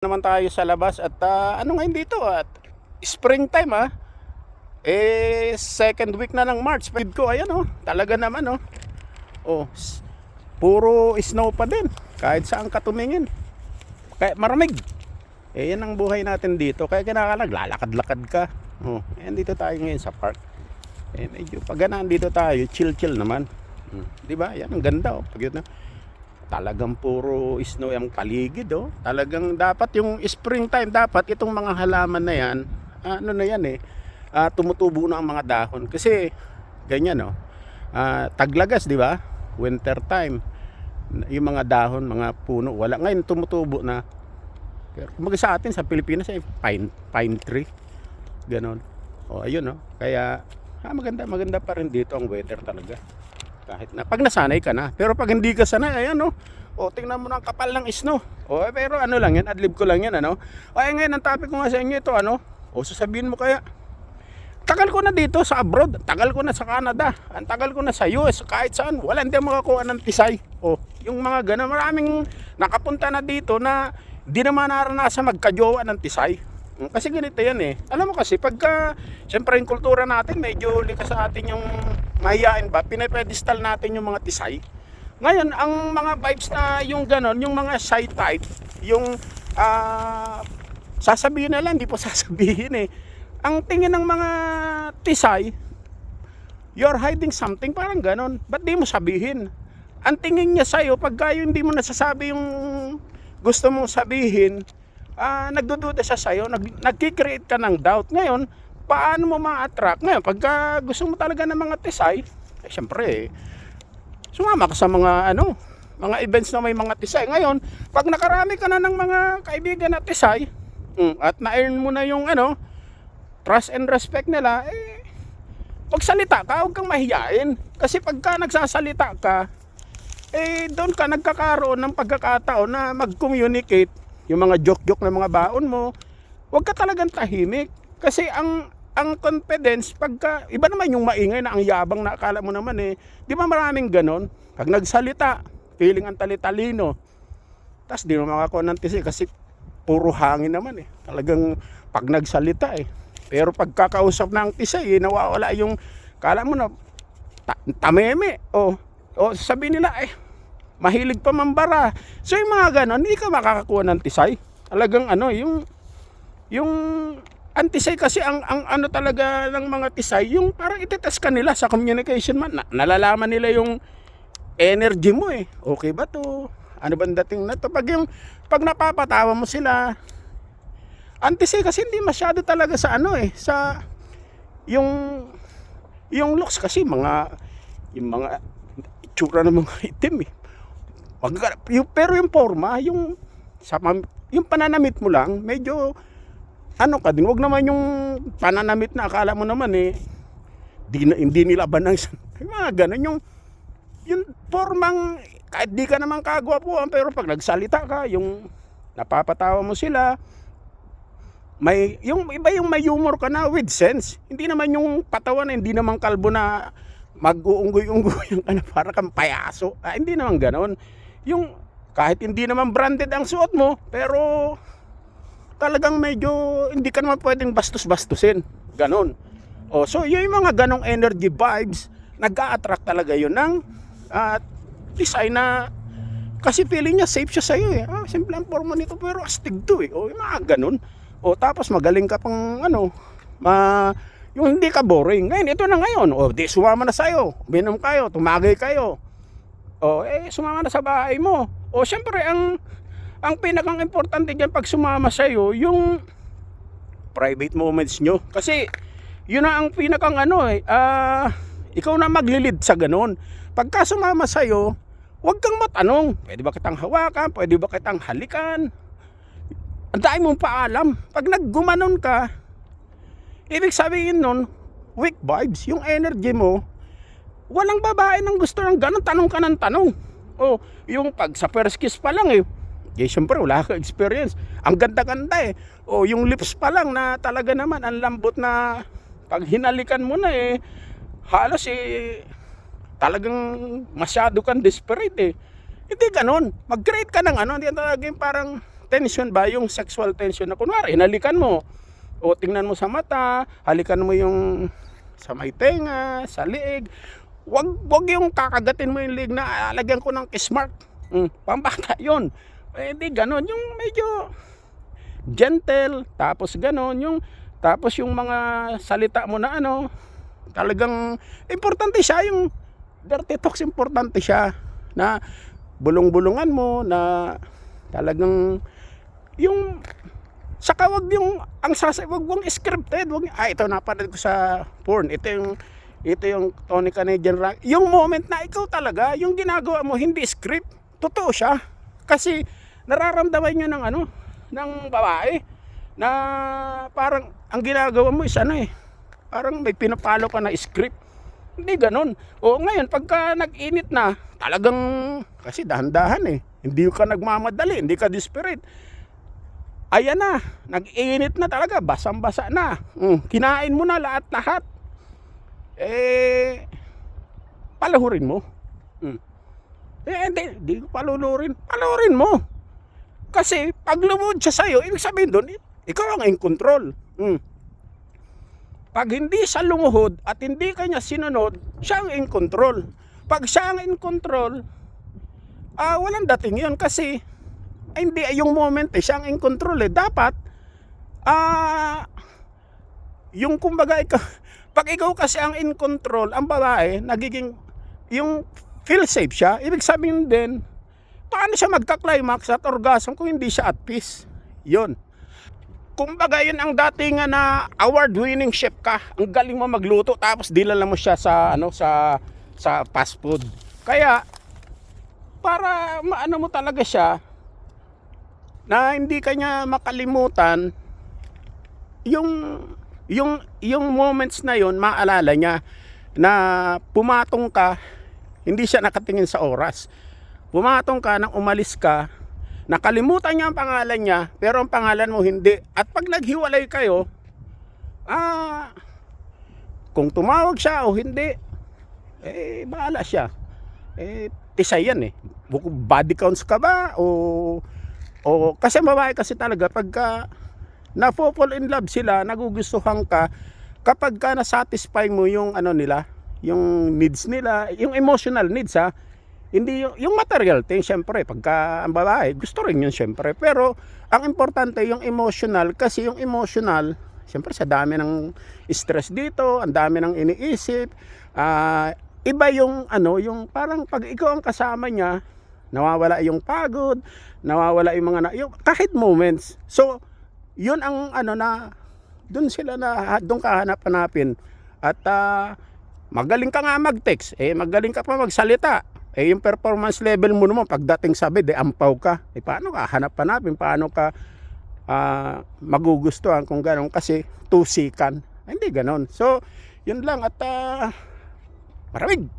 Naman tayo sa labas at ano ngayon dito at springtime second week na ng March. Feed ko ayan talaga naman puro snow pa din kahit saan ka tumingin. Kaya maramig. Yan ang buhay natin dito. Kaya naglalakad-lakad ka. Ayan dito tayo ngayon sa park. Medyo paganaan dito tayo, chill naman. 'Di ba? Yan ang ganda pag yun talagang puro snow ang paligid Talagang dapat yung springtime, dapat itong mga halaman na yan, tumutubo na ang mga dahon. Kasi ganyan taglagas, di ba? Winter time. Yung mga dahon, mga puno, wala. Ngayon tumutubo na. Pero kumbaga sa atin sa Pilipinas ay pine tree. Ganon. Ayun Kaya maganda pa rin dito ang weather talaga. Kahit na pag nasanay ka na, pero pag hindi ka sanay, ayan tingnan mo ng kapal ng snow. Pero ano lang yan, adlib ko lang yan ngayon ang topic ko nga sa inyo ito sasabihin mo kaya tagal ko na dito sa abroad, tagal ko na sa Canada, ang tagal ko na sa US, kahit saan wala hindi makakuha ng tisay. Yung mga ganun, maraming nakapunta na dito na di naman naranasan magkajowa ng tisay. Kasi ganito yan alam mo kasi pagka siyempre yung kultura natin medyo likas sa atin yung mahihain ba, pinapedestal natin yung mga tisay. Ngayon ang mga vibes na yung ganon, yung mga shy type, yung sasabihin na lang, hindi po sasabihin ang tingin ng mga tisay, you're hiding something, parang ganon, ba't di mo sabihin? Ang tingin niya sa'yo pagka yung hindi mo nasasabi yung gusto mong sabihin, nagdududa siya sa'yo, nagkikreate ka ng doubt. Ngayon, paano mo ma-attract? Ngayon, pagka gusto mo talaga ng mga tisay, syempre, sumama ka sa mga mga events na may mga tisay. Ngayon, pag nakarami ka na ng mga kaibigan na tisay, at na-earn mo na yung trust and respect nila, pagsalita ka, huwag kang mahiyain. Kasi pagka nagsasalita ka, doon ka nagkakaroon ng pagkakataon na mag-communicate. Yung mga joke na mga baon mo, huwag ka talagang tahimik. Kasi ang confidence, pagka, iba naman yung maingay na ang yabang na akala mo naman di ba maraming ganon? Pag nagsalita, feeling ang talitalino. Tas di mo makakuha ng tisay kasi puro hangin naman Talagang pag nagsalita Pero pag kakausap ng tisay, nawawala yung, akala mo na, tameme. Sabihin nila, mahilig pa mambara. So yung mga ganon, hindi ka makakakuha ng tisay. Talagang yung antisay kasi ang talaga ng mga tisay, yung parang itetest ka nila sa communication man. Nalalaman nila yung energy mo Okay ba to? Ano bang dating na to? Pag napapatawa mo sila, antisay kasi hindi masyado talaga sa sa yung looks kasi yung mga itsura ng mga itim pero yung forma, yung pananamit mo lang, medyo ka din. Wag naman yung pananamit na akala mo naman hindi nila banang mga ganun, yung formang kahit di ka naman kagwapuan, pero pag nagsalita ka, yung napapatawa mo sila, yung iba yung may humor ka na with sense. Hindi naman yung patawan hindi naman kalbo na mag-uunggoy-unggoy ka na para kang payaso. Hindi naman ganon. Yung kahit hindi naman branded ang suot mo, pero talagang medyo hindi ka naman pwedeng bastos-bastusin. Ganon. So yung mga ganong energy vibes, nag-a-attract talaga yun ng tisay na kasi feeling niya safe siya sa'yo simple ang forma nito pero astig to yung mga ganon. Tapos magaling ka pang yung hindi ka boring. Ngayon, ito na ngayon. Di sumama na sa'yo. Binom kayo, tumagay kayo. Sumama na sa bahay mo. Syempre, ang pinakang importante dyan pag sumama sa'yo, yung private moments nyo. Kasi, yun na ang pinakang ikaw na maglilid sa ganun. Pagka sumama sa'yo, huwag kang matanong. Pwede ba kitang hawakan? Pwede ba kitang halikan? Ang dahil mong paalam. Pag naggumanon ka, ibig sabihin nun, weak vibes, yung energy mo, walang babae nang gusto ng ganun, tanong ka ng tanong. Yung pag sa first kiss pa lang syempre wala ka experience. Ang ganda-ganda yung lips pa lang na talaga naman, ang lambot na pag hinalikan mo na halos talagang masyado kang desperate Hindi ganun. Mag-create ka ng hindi talaga yung parang tension ba, yung sexual tension na kunwari, hinalikan mo, o tingnan mo sa mata, halikan mo yung sa may tenga, sa liig, wag yung kakagatin mo yung liig na lagyan ko ng kiss mark. Pambata yun. Hindi ganon, yung medyo gentle, tapos ganon, tapos yung mga salita mo na ano, talagang importante siya, yung dirty talks, importante siya, na bulong-bulungan mo, na talagang yung saka wag yung wag mong scripted, ito napanood ko sa porn, ito yung Tony Canadian Rock, yung moment na ikaw talaga yung ginagawa mo, hindi script, totoo siya, kasi nararamdaman nyo ng ng babae na parang ang ginagawa mo is parang may pinapalo ka na script. Hindi ganon. O ngayon pagka nag-init na, talagang kasi dahan-dahan hindi ka nagmamadali, hindi ka desperate, ayan na, nag-init na talaga, basang-basa na, kinain mo na lahat-lahat, palahurin mo. Hindi ko palurin mo, kasi pag lumuhod siya sa'yo, ibig sabihin doon, ikaw ang in control. Pag hindi siya lumuhod at hindi kanya sinunod, siya ang in control. Pag siya ang in control, walang dating yun, kasi hindi yung moment siya ang in control. Dapat yung kumbaga pag ikaw kasi ang in control, ang babae nagiging yung feel safe siya, ibig sabihin din paano siya magka-climax at orgasm kung hindi siya at peace. Yun. Kumbaga yun ang dating na award-winning chef ka. Ang galing mo magluto, tapos dilala mo siya sa sa fast food. Kaya para maano mo talaga siya na hindi kanya makalimutan, yung moments na yun, maalala niya na pumatong ka, hindi siya nakatingin sa oras. Pumatong ka nang umalis ka, nakalimutan niya ang pangalan niya, pero ang pangalan mo hindi. At pag naghiwalay kayo, kung tumawag siya o hindi, bahala siya. Tisay yan body counts ka ba? O kasi babae kasi talaga, pagka na-fall in love sila, nagugustuhan ka, kapag ka na-satisfy mo yung nila, yung needs nila, yung emotional needs hindi yung material thing, syempre pagka ang babae gusto rin yun syempre, pero ang importante yung emotional, kasi yung emotional syempre sa dami ng stress dito, ang dami ng iniisip, iba yung yung parang pag ikaw ang kasama niya, nawawala yung pagod, nawawala yung mga yung kahit moments. So yun ang na doon ka hanap-hanapin, at magaling ka nga mag-text, magaling ka pa magsalita, yung performance level mo naman pagdating sa bed, ampaw ka, paano ka hanap-hanapin, paano ka magugustuhan kung gano'n, kasi tusikan, hindi gano'n. So yun lang, at maraming